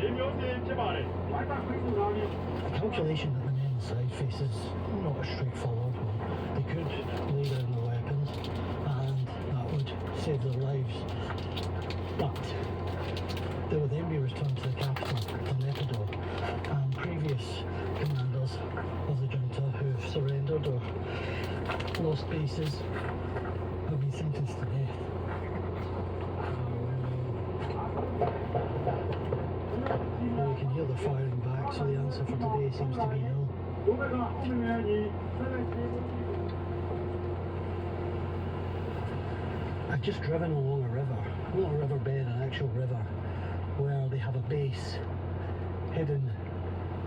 The calculation that the men inside face is not a straightforward one. They could lay down their weapons and that would save their lives. But they would then be returned to the capital, to Naypyidaw, and previous commanders of the junta who've surrendered or lost bases have been sentenced to death. Well, you can hear the firing back, so the answer for today seems to be no. I've just driven along a river, not a riverbed, an actual river, where they have a base hidden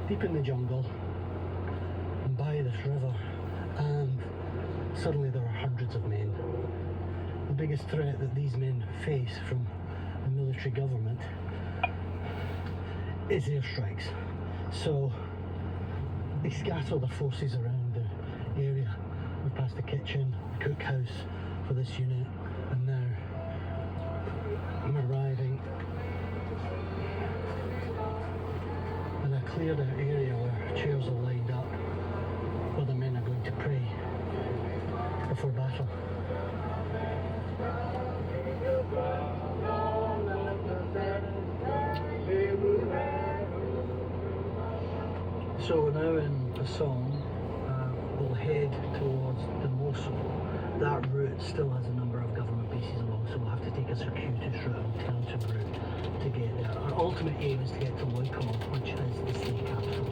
deep in the jungle and by this river, and suddenly there are hundreds of men. The biggest threat that these men face from the military government is airstrikes. So they scatter their forces around the area. We've passed the kitchen, the cookhouse for this unit, and now I'm arriving in a cleared out area where chairs are lined up where the men are going to pray before battle. So we're now in Pasong. We'll head towards the Mosul. That route still has a number of government bases along, so we'll have to take a circuitous route and counter route to get there. Our ultimate aim is to get to Loikor, which is the state capital,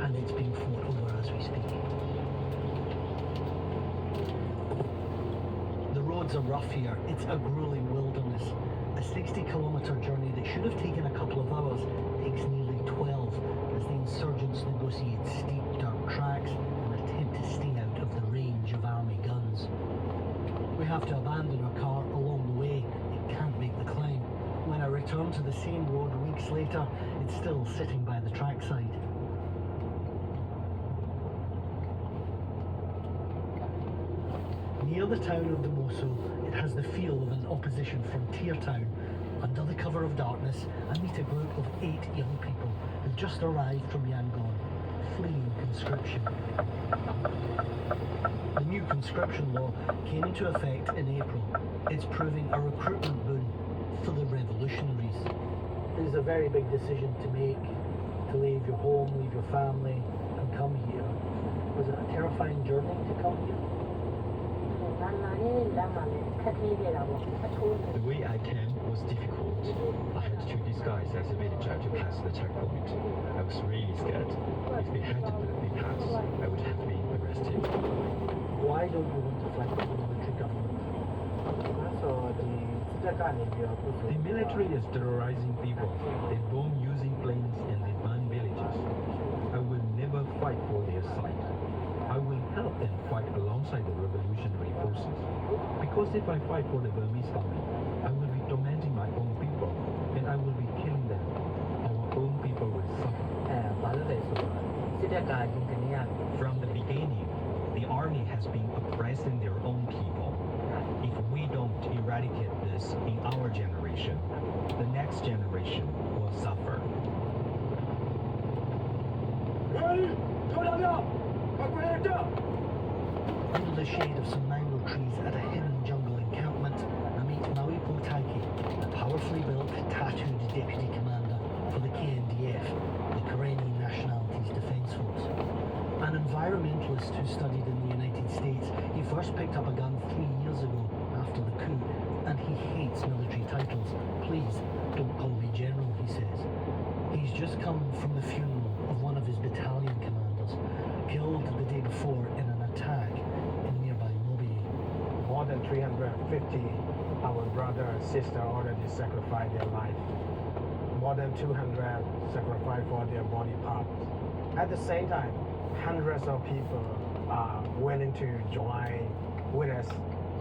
and it's being fought over as we speak. The roads are rough here. It's a grueling wilderness. A 60-kilometre journey that should have taken a couple of hours takes nearly 12 as the insurgents negotiate steep dirt tracks and attempt to stay out of the range of army guns. We have to abandon our car along the way. It can't make the climb. When I return to the same road weeks later, it's still sitting by the trackside. Near the town of the Mosul, it has the feel of an opposition frontier town. Under the cover of darkness, I meet a group of 8 young people who've just arrived from Yangon, fleeing conscription. The new conscription law came into effect in April. It's proving a recruitment boon for the revolutionaries. It is a very big decision to make, to leave your home, leave your family, and come here. Was it a terrifying journey to come here? The way I came was difficult. I had to disguise as a villager to pass the checkpoint. I was really scared. If they hadn't let me pass, I would have been arrested. Why don't you want to fight for the military government? The military is terrorizing people. They bomb using planes and they burn villages. I will never fight for their side. I will help them fight alongside the revolutionary forces. Because if I fight for the Burmese army, I will be tormenting my own people, and I will be killing them. Our own people will suffer. From the beginning, the army has been oppressing their own people. If we don't eradicate this in our generation, the next generation will suffer. Under the shade of some mango trees at a hidden jungle encampment, I meet Maui Potaiki, the powerfully built, tattooed deputy commander for the KNDF, the Karenni Nationalities Defence Force. An environmentalist who studied in the United States, he first picked up a gun 3 years ago after the coup, and he hates military titles. Please, don't call me general, he says. He's just come from the funeral of one of his battalion commanders, killed the day before in an attack in nearby Mobi. More than 350 our brother and sister already sacrificed their life. More than 200 sacrificed for their body parts. At the same time, hundreds of people are willing to join with us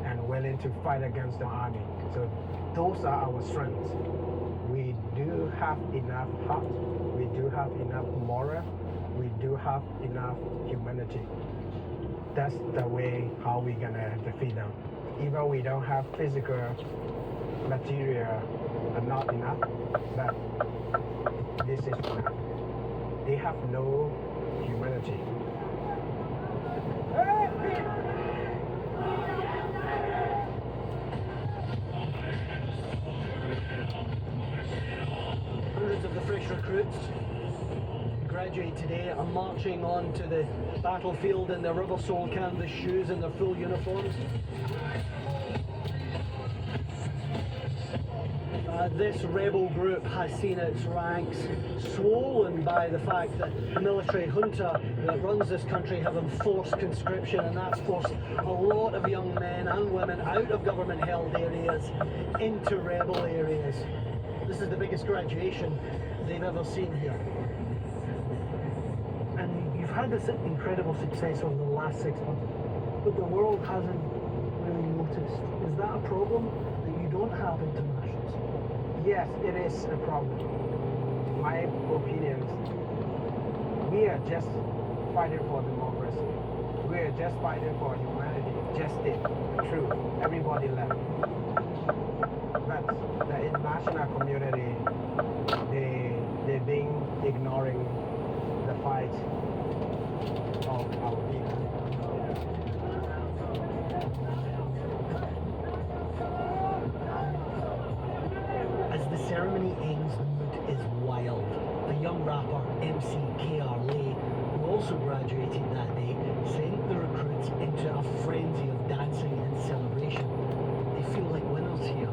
and willing to fight against the army. So those are our strengths. We do have enough heart, we do have enough moral, we do have enough humanity. That's the way how we're gonna defeat them. Even we don't have physical material, not enough, but this system. They have no humanity. Hundreds of the fresh recruits who graduate today are marching on to the battlefield in their rubber-soled canvas shoes and their full uniforms. This rebel group has seen its ranks swollen by the fact that the military junta that runs this country have enforced conscription, and that's forced a lot of young men and women out of government-held areas into rebel areas. This is the biggest graduation they've ever seen here. And you've had this incredible success over the last 6 months, but the world hasn't really noticed. Is that a problem that you don't have internationals? Yes, it is a problem. My opinion is we are just fighting for democracy. We are just fighting for humanity, justice, truth. Everybody left. But the international community, they've been ignoring the fight of our people. As the ceremony ends, the mood is wild. A young rapper, MC KR Lay, who also graduated that day, sent the recruits into a frenzy of dancing and celebration. They feel like winners here.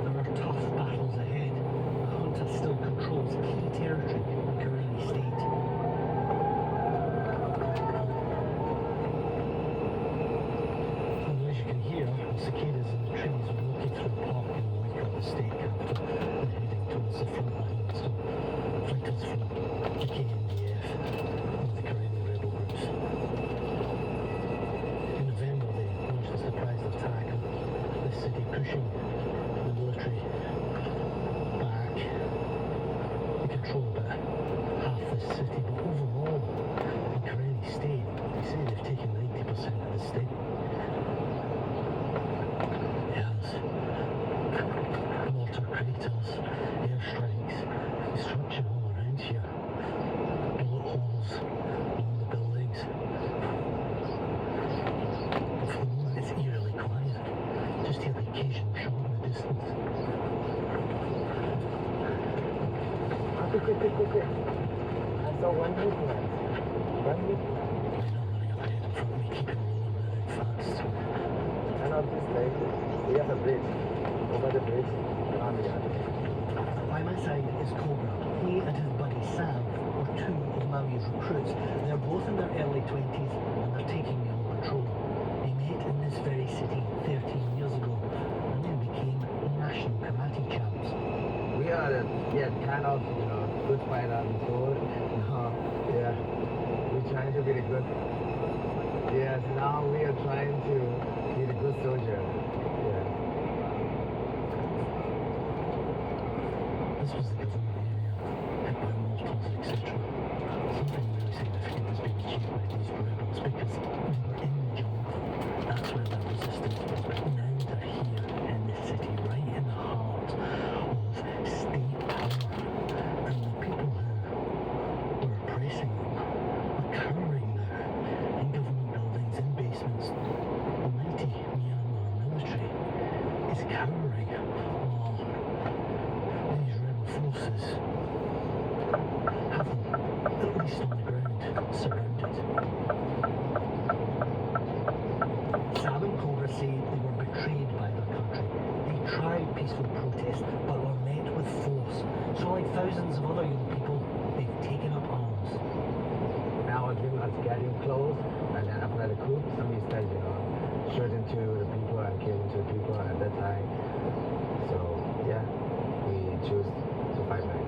There are tough battles ahead. The junta still controls key territory in Karenni State. And as you can hear, cicadas in the trees are walking through a park in the wake of the state capital and heading towards the front lines. So, fighters from the KNDF and the Karenni rebel groups. In November, they launched a surprise attack on this city, pushing the military back. They control about half this city, but overall, in Karenni State, they say they've taken 90% of the state. Mortar craters, airstrikes, destruction all around here. Bullet holes along the buildings. But for the moment it's eerily quiet. Just hear the occasional shot in the distance. Quick. I saw one movement. They're not running up ahead in front of me, keeping rolling moving fast. And on this lake, we have a bridge. Over the bridge, on the other. By my side is Cobra. He and his buddy Sam were two of Maui's recruits. They're both in their early 20s and they're taking me on patrol. They met in this very city 13 years ago and then became national karate champs. We are kind of good fighter before. We're trying to be the good. Yes, now we are trying to be the good soldier. Yeah. This was the government area, hit by mortars, etc. Something really significant has been achieved by these rebels because they were in the jungle. That's where their resistance was, but now they're here in this city, right in the heart of state power. And the people who were oppressing them are cowering now in government buildings, in basements. The mighty Myanmar military is cowering while these rebel forces have them, at least on the ground, surrounded. Sam and Cobra say they were betrayed by their country. They tried peaceful protest, but were met with force. So like thousands of other young people, they've taken up arms. Now our dream is getting close, and then after the coup, somebody said, shooting to the people and killing to people at that time. So yeah, we choose to fight back.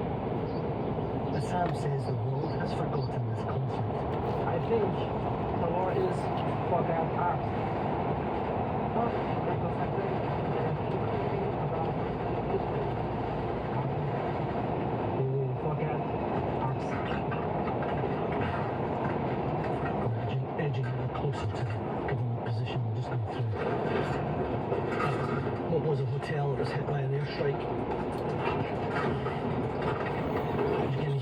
But Sam says the world has forgotten this conflict. I think the war is for their part. Forget us. We're edging a little closer to the government position. We're just going through what was a hotel that was hit by an airstrike. As you can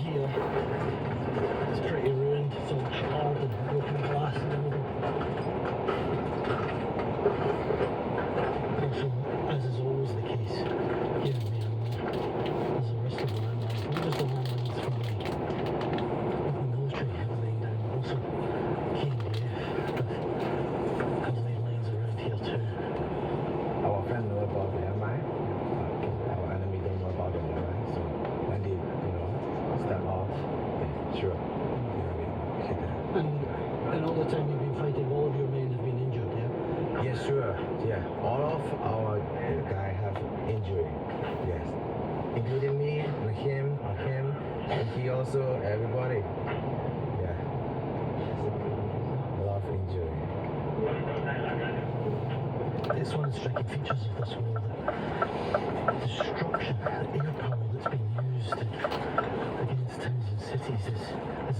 the time you've been fighting, all of your men have been injured, yeah? Yes, sure. Yeah, all of our guys have injury. Yes, including me and him, and he also everybody. Yeah, a lot of injury. It's one of the striking features of this war, the destruction, the air power that's been used against towns and cities is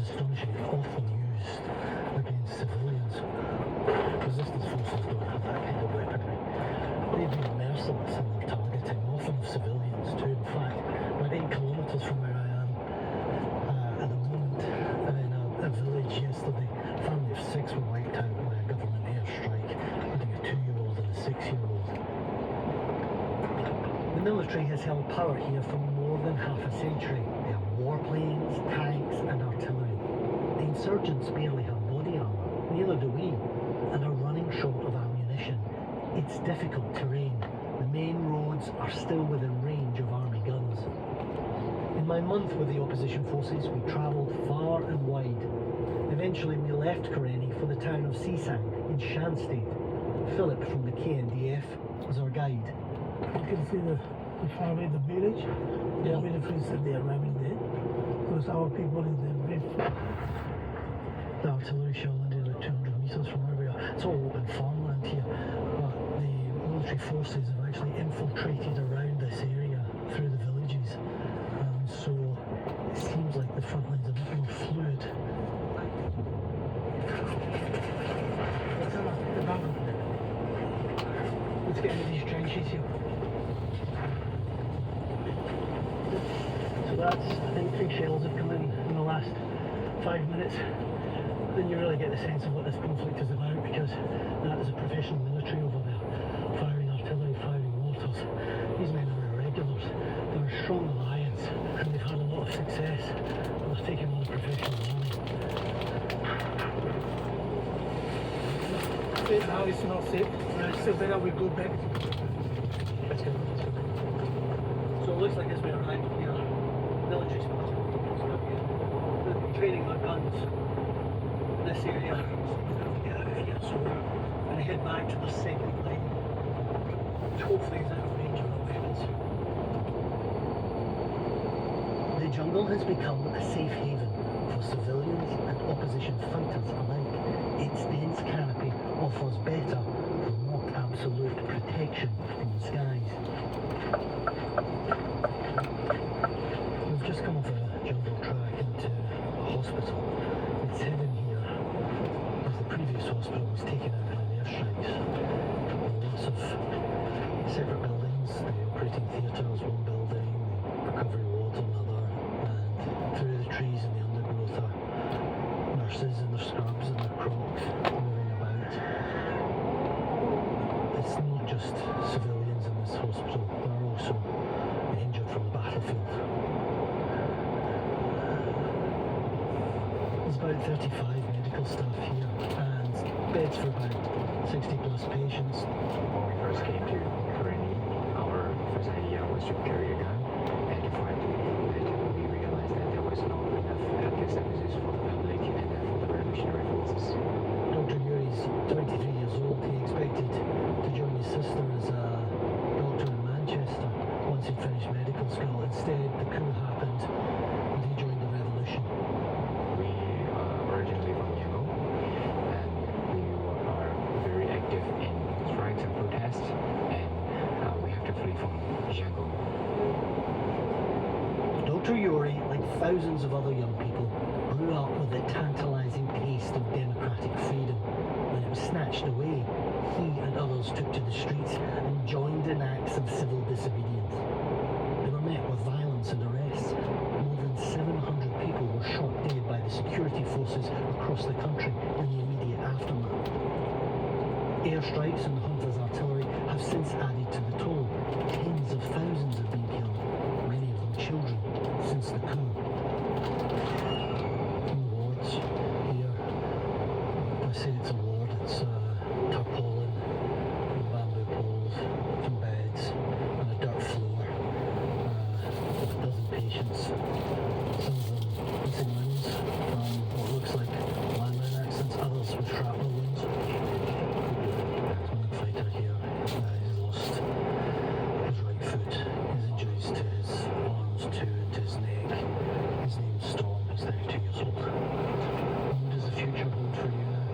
astonishing. It's often used against civilians. Resistance forces don't have that kind of weaponry. They've been merciless in their targeting, often of civilians too. In fact, about 8 kilometres from where I am at the moment, in a village yesterday, a family of 6 were wiped out by a government airstrike, including a 2-year-old and a 6-year-old. The military has held power here for more than half a century. They have warplanes, tanks and artillery. The insurgents barely have body armour, neither do we, and are running short of ammunition. It's difficult terrain. The main roads are still within range of army guns. In my month with the opposition forces, we travelled far and wide. Eventually we left Karenni for the town of Sisang in Shan State. Philip from the KNDF was our guide. You can see the far away the village. The military said they are arriving there. Because our people in the village. The artillery shell landed about 200 metres from where we are. It's all open farmland here, but the military forces have actually infiltrated around this area through the villages. So it seems like the front line's a bit more fluid. Let's get into these trenches here. So that's, I think 3 shells have come in the last 5 minutes. Then you really get the sense of what this conflict is about, because that is a professional military over there, firing artillery, firing mortars. These men are irregulars. They're a strong alliance, and they've had a lot of success. They're taking on a professional army. Now it's not safe. So better we go back. Let's go. So it looks like as we arrive here, military spots. They've been training their guns in this area. So we're going to head back to the second line, which hopefully is out of range of our weapons. The jungle has become a safe haven for civilians and opposition fighters alike. Its dense canopy offers better, but not absolute protection from the skies. We've just come off a jungle track into a hospital. It's hidden here as the previous hospital was taken out in the airstrikes. Lots of separate buildings, the operating theatre was one building, the recovery ward another, and through the trees and the undergrowth are nurses in their scrubs and their crocs moving about. It's not just civilians in this hospital, there are also the injured from the battlefield. There's about 35 medical staff here and beds for about 60 plus patients. When we first came to Karenni, our first idea was to carry a gun and to fight it. We realized that there was not enough healthcare services for the public and for the revolutionary forces. Dr. Yuri's 23 years old. He expected to join his sister as a doctor in Manchester once he'd finished medical school. Instead, the coup happened and he joined the revolution. We are originally from Yangon and we are very active in strikes and protests, and we have to flee from Yangon. Dr. Yuri, like thousands of other young people, grew up with the tantalising taste of democratic freedom. When it was snatched away, he and others took to the streets and joined in acts of civil disobedience. They were met with violence and arrests. More than 700 people were shot dead by the security forces across the country in the immediate aftermath. Airstrikes and the Junta's artillery have since added to the toll. Tens of thousands have been killed, many of them children, since the coup. In wards here, I say it's a ward, it's tarpaulin, and bamboo poles, some beds, and a dirt floor. With a dozen patients, some of them missing limbs from what looks like landmine accidents, others with shrapnel wounds. One fighter here has lost his right foot. His injuries to his arms too and to his neck. His name's Storm. He's 32 years old. What does the future hold for you now?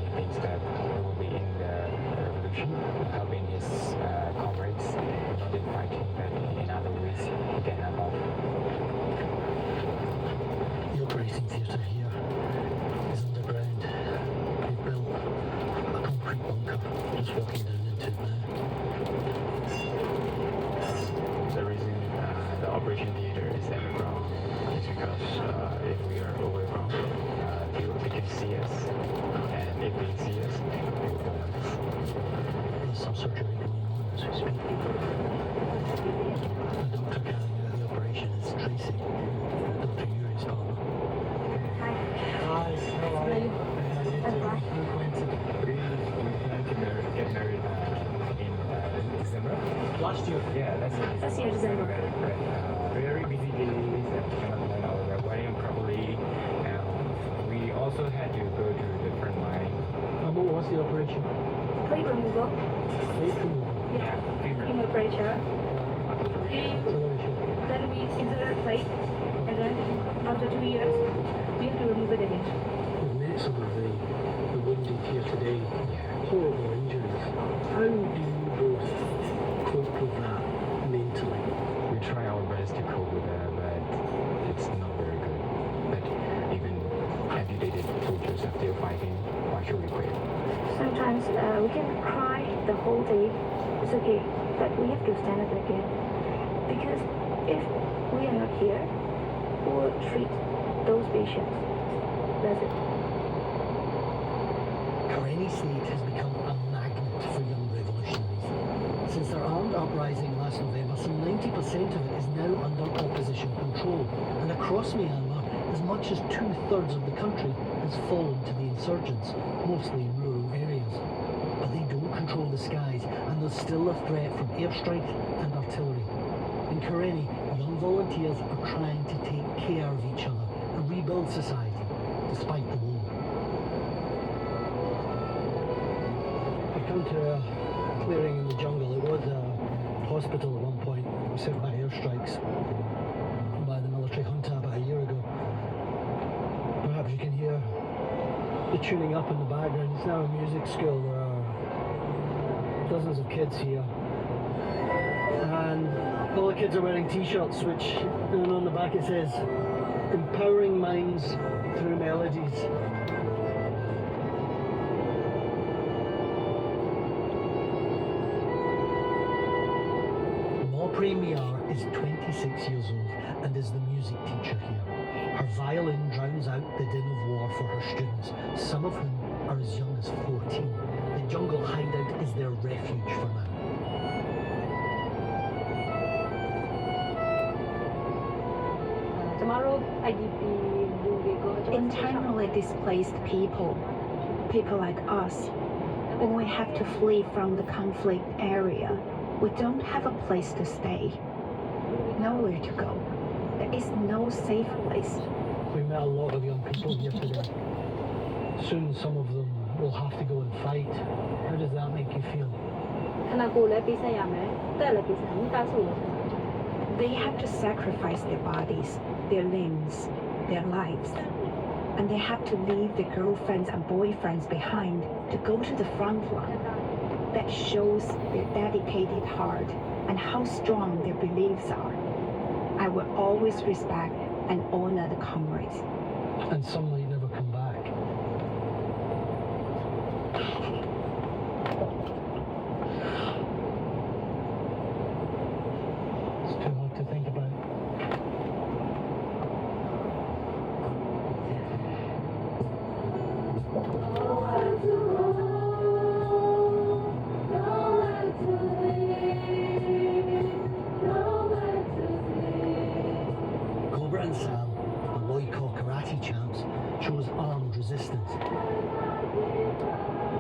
He thinks that he will be in the revolution, helping his comrades, not in fighting, but in other ways he can help out. The operating theatre here is underground. They've built a concrete bunker. Just walking down into it now. The reason the operation theater is underground is because if we are overground, they can see us, and if they see us, they will kill us. There's some surgery going on as we speak. The doctor carrying out the operation is Tracy, Dr. Yuri's partner. Hi, how are you? We plan to get married in December. Last year. Yeah, that's year, December. Very busy days and cannot plan our wedding properly. We also had to go to the front line. What was the operation? Plate removal, Plate removal. Yeah, femur. hemorrhagia. Acceleration. Then we insert plate, and then after 2 years, we have to remove it again. We've met some of the wounded here today. Horrible injuries. How do you both cope with that mentally? We try our best to cope with that, but it's not very good. But even amputated soldiers are still fighting. Why should we quit? Sometimes we can cry the whole day. It's okay, but we have to stand up again. Because if we are not here, who will treat those patients? That's it. Karenni State has become a magnet for young revolutionaries. Since their armed uprising last November, some 90% of it is now under opposition control. And across Myanmar, as much as 2/3 of the country has fallen to the insurgents, mostly in rural areas. But they don't control the skies, and there's still a threat from airstrike and artillery. In Karenni, young volunteers are trying to take care of each other and rebuild society, despite the war. I come to a clearing in the jungle. It was a hospital at one point. It was hit by airstrikes by the military junta about a year ago. Perhaps you can hear the tuning up in the background. It's now a music school. There are dozens of kids here. And all the kids are wearing t-shirts, which, and on the back it says, "Empowering minds through melodies." Premier is 26 years old and is the music teacher here. Her violin drowns out the din of war for her students, some of whom are as young as 14. The jungle hideout is their refuge for now. Internally displaced people like us, when we have to flee from the conflict area, we don't have a place to stay, nowhere to go. There is no safe place. We met a lot of young people here today. Soon some of them will have to go and fight. How does that make you feel? They have to sacrifice their bodies, their limbs, their lives. And they have to leave their girlfriends and boyfriends behind to go to the front line. That shows their dedicated heart and how strong their beliefs are. I will always respect and honor the comrades. And some might never come back. It's too hard to think about. Cobra and Sam, the Loikor karate champs, chose armed resistance.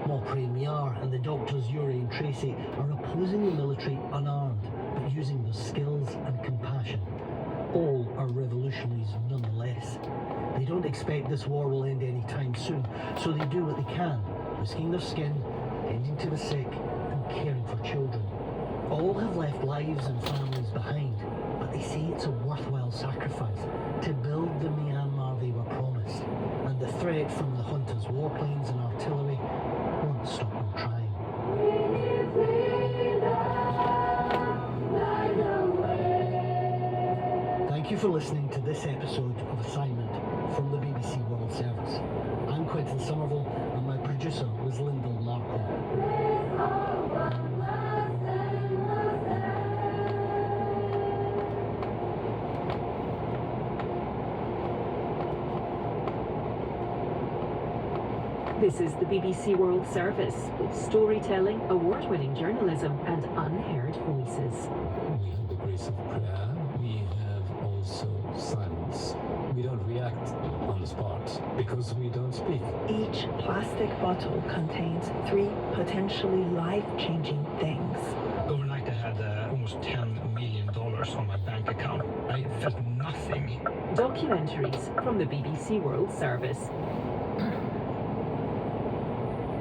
Mo Premier and the doctors Yuri and Tracy are opposing the military unarmed, but using their skills and compassion. all are revolutionaries nonetheless. They don't expect this war will end anytime soon, so they do what they can, risking their skin, tending to the sick, and caring for children. All have left lives and families behind, but they say it's a worthwhile sacrifice to build the Myanmar they were promised, and the threat from the junta's warplanes and artillery won't stop them trying. Thank you for listening to this episode of Assignment from the BBC World Service. I'm Quentin Somerville, and my producer was Lyndall Markle. This is the BBC World Service, with storytelling, award-winning journalism, and unheard voices. We have the grace of prayer. We have also silence. We don't react on the spot because we don't speak. Each plastic bottle contains 3 potentially life-changing things. Overnight I had almost $10 million on my bank account. I felt nothing. Documentaries from the BBC World Service.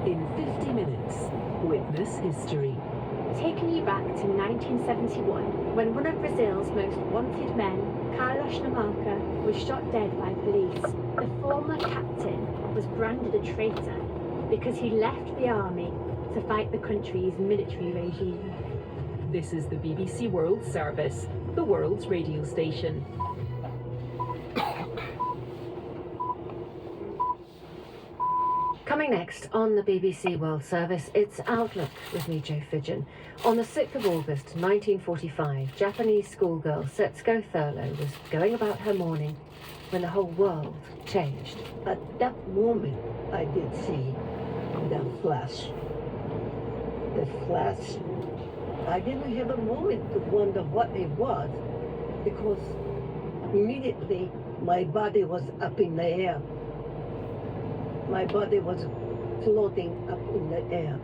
In 50 minutes, witness history. Taking you back to 1971, when one of Brazil's most wanted men, Carlos Namarca, was shot dead by police. The former captain was branded a traitor because he left the army to fight the country's military regime. This is the BBC World Service, the world's radio station. Coming next on the BBC World Service, it's Outlook with me, Jo Fidgen. On the 6th of August 1945, Japanese schoolgirl Setsuko Thurlow was going about her morning when the whole world changed. At that moment, I did see the flash. The flash. I didn't have a moment to wonder what it was, because immediately my body was up in the air. My body was floating up in the air.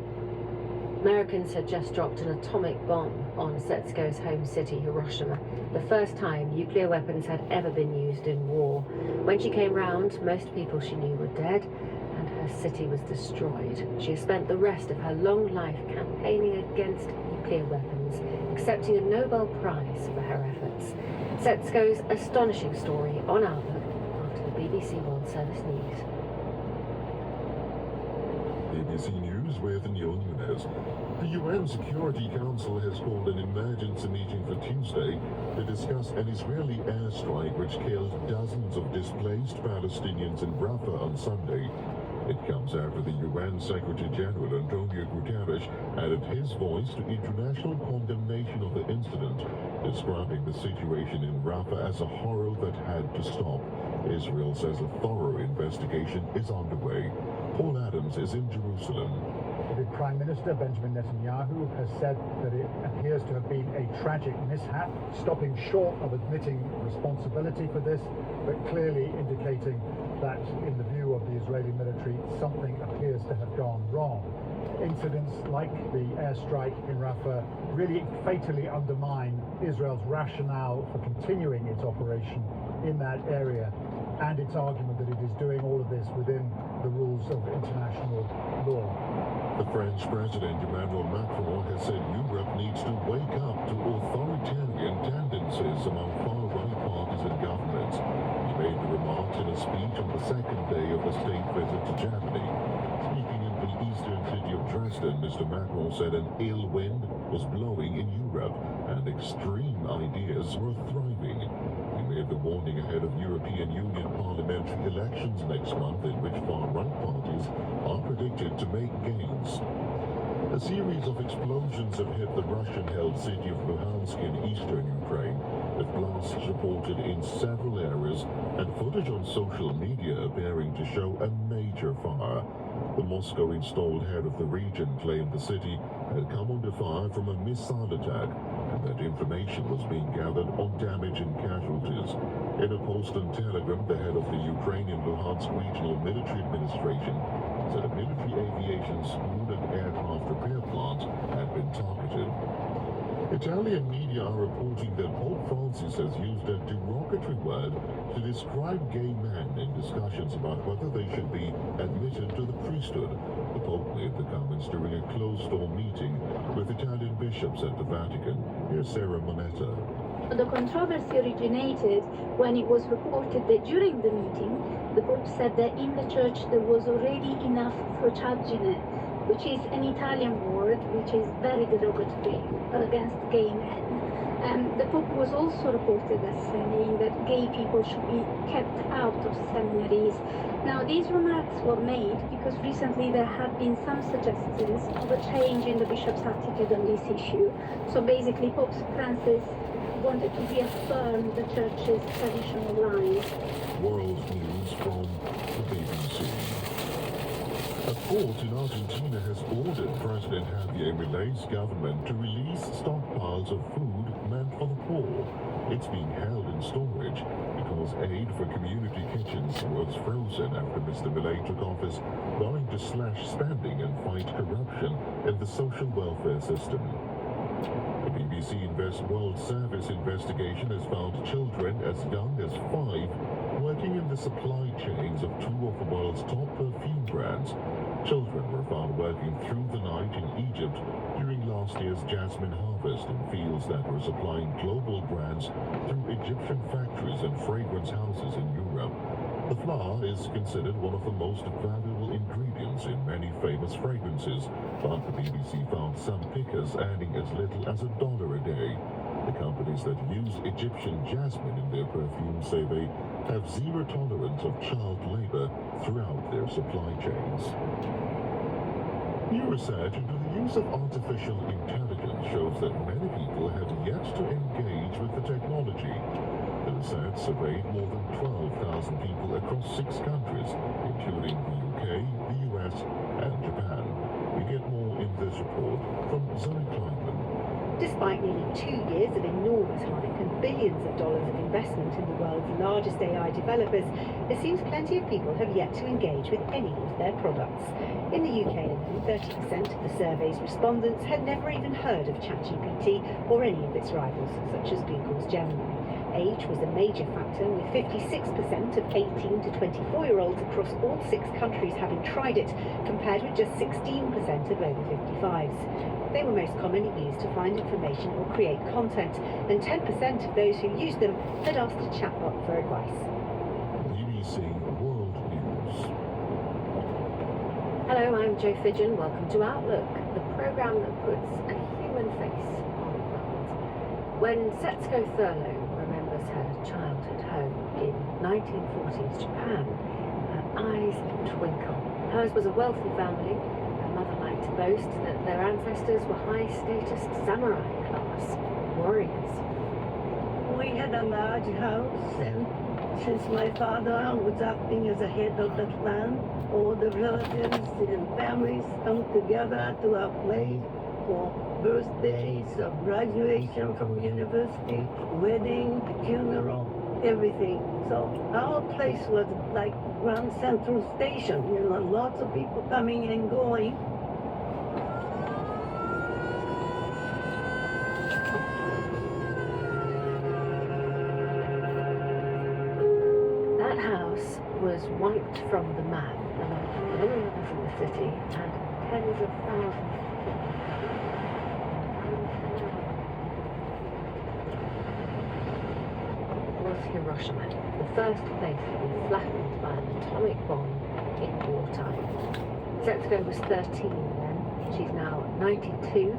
Americans had just dropped an atomic bomb on Setsuko's home city, Hiroshima, the first time nuclear weapons had ever been used in war. When she came round, most people she knew were dead, and her city was destroyed. She has spent the rest of her long life campaigning against nuclear weapons, accepting a Nobel Prize for her efforts. Setsuko's astonishing story on Outlook after the BBC World Service News. BBC News with Neil Nunes. The UN Security Council has called an emergency meeting for Tuesday to discuss an Israeli airstrike which killed dozens of displaced Palestinians in Rafah on Sunday. It comes after the UN Secretary General Antonio Guterres added his voice to international condemnation of the incident, describing the situation in Rafah as a horror that had to stop. Israel says a thorough investigation is underway. Paul Adams is in Jerusalem. The Prime Minister, Benjamin Netanyahu, has said that it appears to have been a tragic mishap, stopping short of admitting responsibility for this, but clearly indicating that, in the view of the Israeli military, something appears to have gone wrong. Incidents like the airstrike in Rafah really fatally undermine Israel's rationale for continuing its operation in that area, and its argument that it is doing all of this within the rules of international law. The French President Emmanuel Macron has said Europe needs to wake up to authoritarian tendencies among far-right parties and governments. He made the remarks in a speech on the second day of a state visit to Germany. Speaking in the eastern city of Dresden, Mr. Macron said an ill wind was blowing in Europe and extreme ideas were thriving. He made the warning ahead of European Union parliamentary elections next month, in which far-right parties are predicted to make gains. A series of explosions have hit the Russian-held city of Luhansk in eastern Ukraine, with blasts reported in several areas and footage on social media appearing to show a major fire. The Moscow-installed head of the region claimed the city had come under fire from a missile attack, and that information was being gathered on damage and casualties. In a post on Telegram, the head of the Ukrainian Luhansk Regional Military Administration said a military aviation school and aircraft repair plant had been targeted. Italian media are reporting that Pope Francis has used a derogatory word to describe gay men in discussions about whether they should be admitted to the priesthood. The Pope made the comments during a closed-door meeting with Italian bishops at the Vatican. Here's Sarah Monetta. The controversy originated when it was reported that during the meeting, the Pope said that in the church there was already enough frociagine, which is an Italian word which is very derogatory against gay men. The Pope was also reported as saying that gay people should be kept out of seminaries. Now, these remarks were made because recently there have been some suggestions of a change in the bishop's attitude on this issue. So basically, Pope Francis wanted to reaffirm the church's traditional lines. World news from the BBC. A court in Argentina has ordered President Javier Milei's government to release stockpiles of food meant for the poor. It's being held in storage because aid for community kitchens was frozen after Mr. Milei took office, vowing to slash spending and fight corruption in the social welfare system. The BBC World Service investigation has found children as young as 5 working in the supply chains of 2 of the world's top perfume brands. Children were found working through the night in Egypt during last year's jasmine harvest in fields that were supplying global brands through Egyptian factories and fragrance houses in Europe. The flower is considered one of the most valuable ingredients in many famous fragrances, but the BBC found some pickers earning as little as $1 a day. The companies that use Egyptian jasmine in their perfume say they have zero tolerance of child labor throughout their supply chains. New research into the use of artificial intelligence shows that many people have yet to engage with the technology. The research surveyed more than 12,000 people across 6 countries, including the UK, the US, and Japan. We get more in this report from Zoe Kleinman. Despite nearly 2 years of enormous hype and billions of dollars of investment in the world's largest AI developers, it seems plenty of people have yet to engage with any of their products. In the UK alone, 30% of the survey's respondents had never even heard of ChatGPT or any of its rivals, such as Google's Gemini. Age was a major factor, with 56% of 18 to 24-year-olds across all 6 countries having tried it, compared with just 16% of over 55s. They were most commonly used to find information or create content, and 10% of those who used them had asked a chatbot for advice. BBC World News. Hello, I'm Jo Fidgen. Welcome to Outlook, the programme that puts a human face on the world. When Setsuko Thurlow remembers her childhood home in 1940s Japan, her eyes twinkle. Hers was a wealthy family. Her mother liked to boast that their ancestors were high-status samurai class warriors. We had a large house, and since my father was acting as a head of the clan, all the relatives and families come together to our place for birthdays, or graduation from university, wedding, funeral, everything. So our place was like Grand Central Station, lots of people coming and going. That house was wiped from the map along with other rivers in the city and tens of thousands. Was Hiroshima, the first place to be flattened by an atomic bomb in wartime. Setsuko was 13 then. She's now 92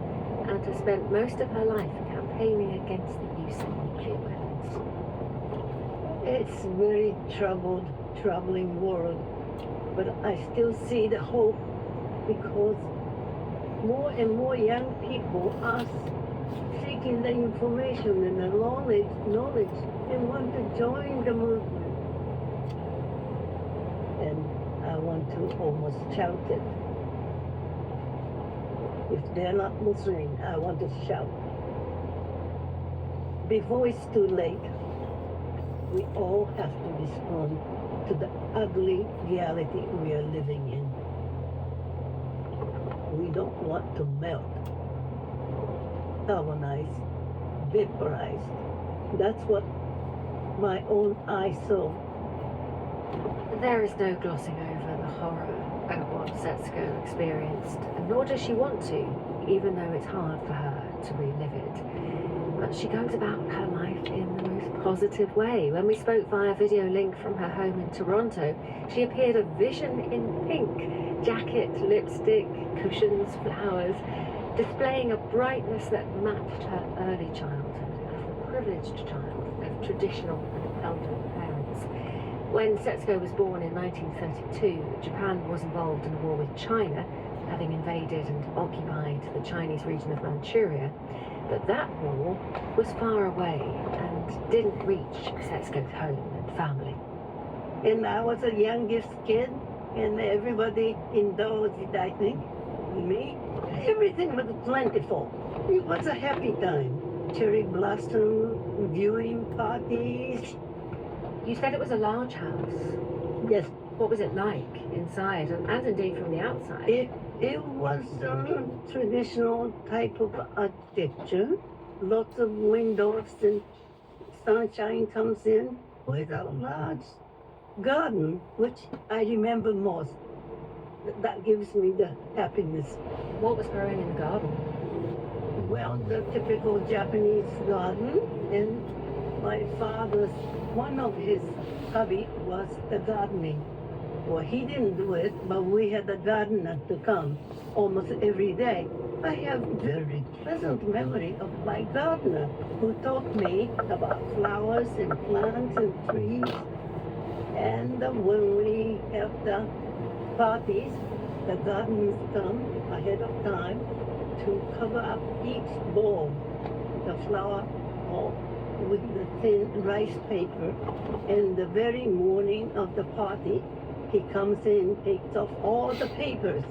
and has spent most of her life campaigning against the use of nuclear weapons. It's a very troubling world, but I still see the hope because more and more young people are seeking the information and the knowledge and want to join the movement. And I want to almost shout it. If they're not Muslim, I want to shout. Before it's too late, we all have to respond to the ugly reality we are living in. We don't want to melt. carbonized, vaporized. That's what my own eyes saw. There is no glossing over the horror at what Setsuko experienced, nor does she want to, even though it's hard for her to relive it. But she goes about her life in the most positive way. When we spoke via video link from her home in Toronto, she appeared a vision in pink, jacket, lipstick, cushions, flowers, displaying a brightness that matched her early childhood as a privileged child of traditional and elderly parents. When Setsuko was born in 1932, Japan was involved in a war with China, having invaded and occupied the Chinese region of Manchuria. But that war was far away and didn't reach Setsuko's home and family. And I was the youngest kid, and everybody indulged, I think, me. Everything was plentiful. It was a happy time. Cherry blossom viewing parties. You said it was a large house. Yes. What was it like inside and indeed from the outside? It was traditional type of architecture. Lots of windows and sunshine comes in with a large garden, which I remember most. That gives me the happiness. What was growing in the garden? Well, the typical Japanese garden, and my father's, one of his hobby was the gardening. Well, he didn't do it, but we had a gardener to come almost every day. I have very pleasant memory of my gardener who taught me about flowers and plants and trees. And when we have the parties, the gardeners come ahead of time to cover up each bowl, the flower bowl, with the thin rice paper. And the very morning of the party, he comes in, takes off all the papers.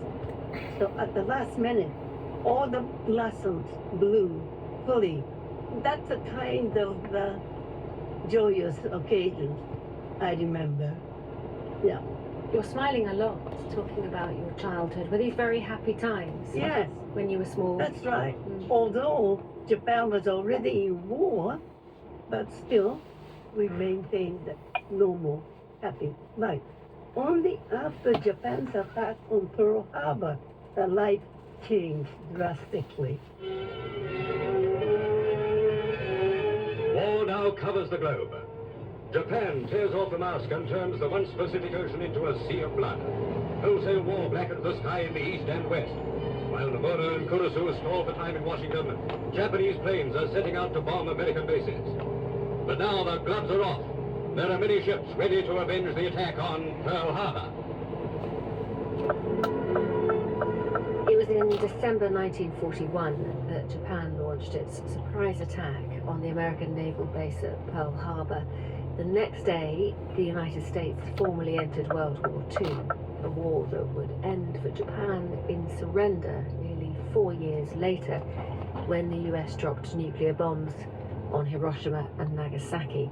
So at the last minute, all the blossoms blew fully. That's a kind of joyous occasion, I remember. Yeah. You're smiling a lot, talking about your childhood. Were these very happy times? Yes. When you were small? That's right. Although Japan was already in war, but still we maintained the normal, happy life. Only after Japan's attack on Pearl Harbor, the life changed drastically. War now covers the globe. Japan tears off the mask and turns the once Pacific Ocean into a sea of blood. Wholesale war blackens the sky in the east and west. While Nobono and Kurusu stall for time in Washington, Japanese planes are setting out to bomb American bases. But now the gloves are off. There are many ships ready to avenge the attack on Pearl Harbor. It was in December 1941 that Japan launched its surprise attack on the American naval base at Pearl Harbor. The next day, the United States formally entered World War II, a war that would end for Japan in surrender nearly 4 years later, when the US dropped nuclear bombs on Hiroshima and Nagasaki.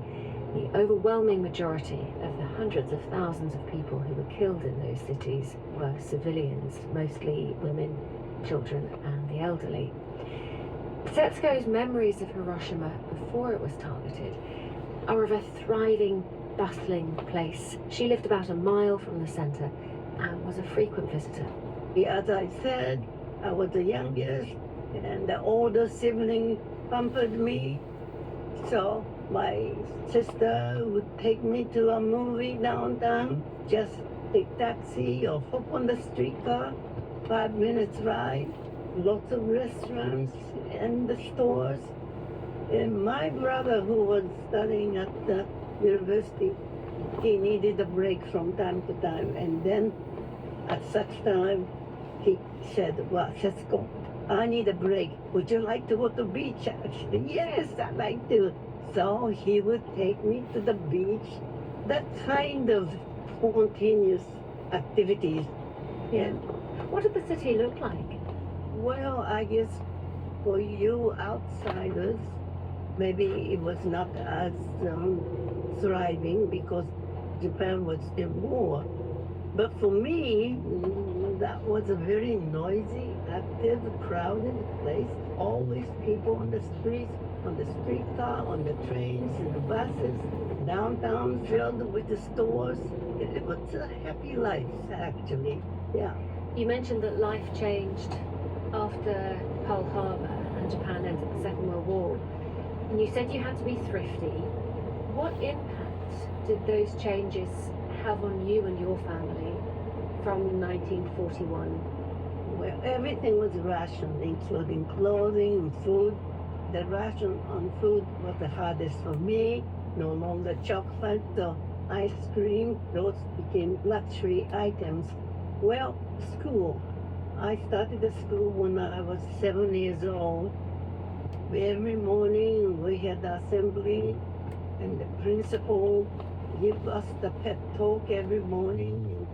The overwhelming majority of the hundreds of thousands of people who were killed in those cities were civilians, mostly women, children, and the elderly. Setsuko's memories of Hiroshima before it was targeted are of a thriving, bustling place. She lived about a mile from the center and was a frequent visitor. As I said, I was the youngest, and the older sibling pampered me. So my sister would take me to a movie downtown, just take taxi or hop on the streetcar, 5 minutes ride, lots of restaurants and the stores. And my brother, who was studying at the university, he needed a break from time to time. And then at such time, he said, well, Setsuko, I need a break. Would you like to go to the beach? I said, yes, I'd like to. So he would take me to the beach. That kind of spontaneous activities. Yeah. What did the city look like? Well, I guess for you outsiders, maybe it was not as thriving because Japan was in war. But for me, that was a very noisy, active, crowded place. Always people on the streets, on the streetcar, on the trains, and the buses. Downtown filled with the stores. It was a happy life, actually. Yeah. You mentioned that life changed after Pearl Harbor and Japan entered the Second World War. And you said you had to be thrifty. What impact did those changes have on you and your family from 1941? Well, everything was rationed, including clothing and food. The ration on food was the hardest for me. No longer chocolate or ice cream. Those became luxury items. Well, school. I started the school when I was 7 years old. Every morning we had the assembly and the principal give us the pep talk every morning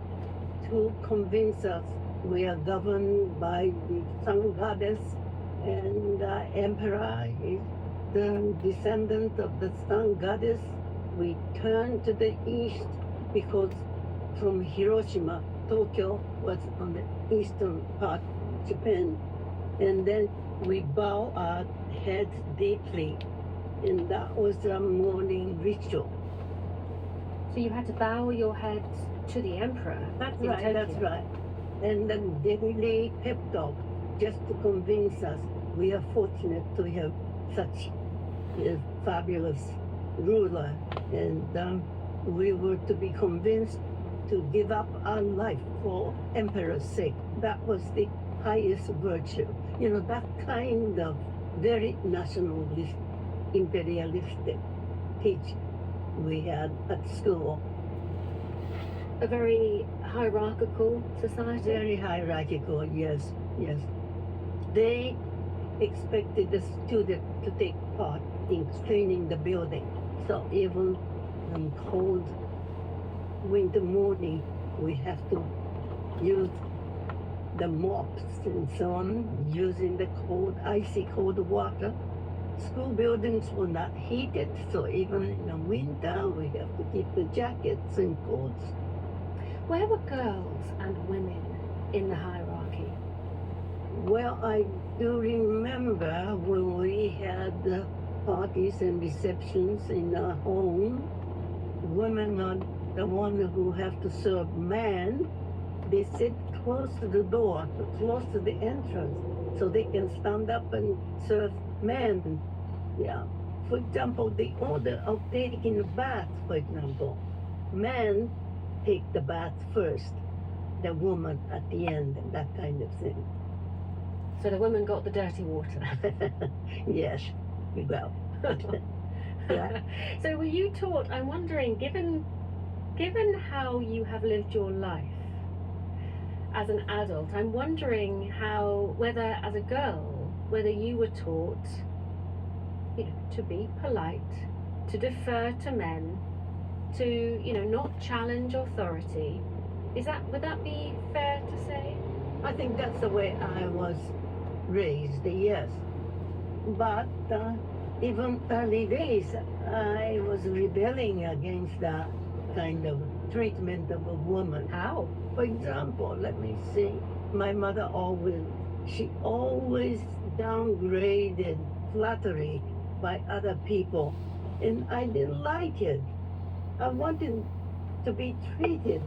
to convince us we are governed by the sun goddess, and the emperor is the descendant of the sun goddess. We turn to the east because from Hiroshima, Tokyo was on the eastern part of Japan, and then we bow our heads deeply, and that was a morning ritual. So you had to bow your head to the emperor. That's in right, that's Tokyo. right. And then daily pep talk just to convince us we are fortunate to have such a fabulous ruler, and we were to be convinced to give up our life for emperor's sake. That was the highest virtue. You know, that kind of very nationalist, imperialistic teaching we had at school. A very hierarchical society? Very hierarchical, yes, yes. They expected the student to take part in cleaning the building. So even on cold winter morning, we have to use the mops and so on, using the cold, icy cold water. School buildings were not heated, so even in the winter, we have to keep the jackets and coats. Where were girls and women in the hierarchy? Well, I do remember when we had parties and receptions in our home, women are the one who have to serve men. They sit close to the door, close to the entrance, so they can stand up and serve men. Yeah. For example, the order of taking a bath, for example, men take the bath first, the woman at the end, that kind of thing. So the women got the dirty water. Yes, well. Yeah. So were you taught, I'm wondering, given how you have lived your life as an adult, I'm wondering how, whether as a girl, whether you were taught, you know, to be polite, to defer to men, to, you know, not challenge authority. Would that be fair to say? I think that's the way I was raised, yes. But even early days, I was rebelling against that kind of treatment of a woman. How? For example, let me see. My mother always downgraded flattery by other people, and I didn't like it. I wanted to be treated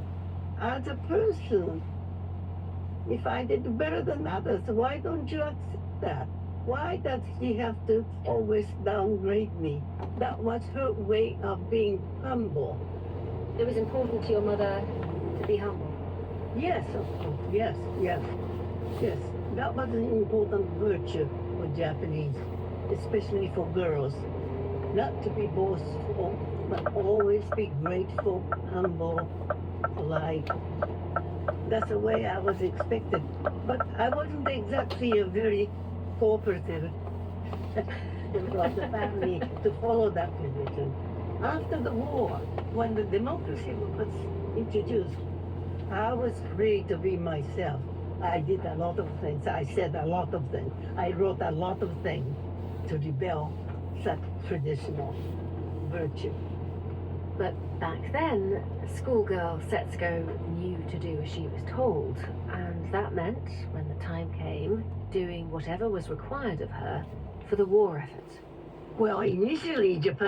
as a person. If I did better than others, why don't you accept that? Why does she have to always downgrade me? That was her way of being humble. It was important to your mother to be humble. Yes, of course. Yes, yes, yes. That was an important virtue for Japanese, especially for girls. Not to be boastful, but always be grateful, humble, polite. That's the way I was expected. But I wasn't exactly a very cooperative of the family to follow that position. After the war, when the democracy was introduced, I was free to be myself. I did a lot of things. I said a lot of things. I wrote a lot of things to rebel such traditional virtue. But back then, schoolgirl Setsuko knew to do as she was told, and that meant, when the time came, doing whatever was required of her for the war effort. Well, initially Japan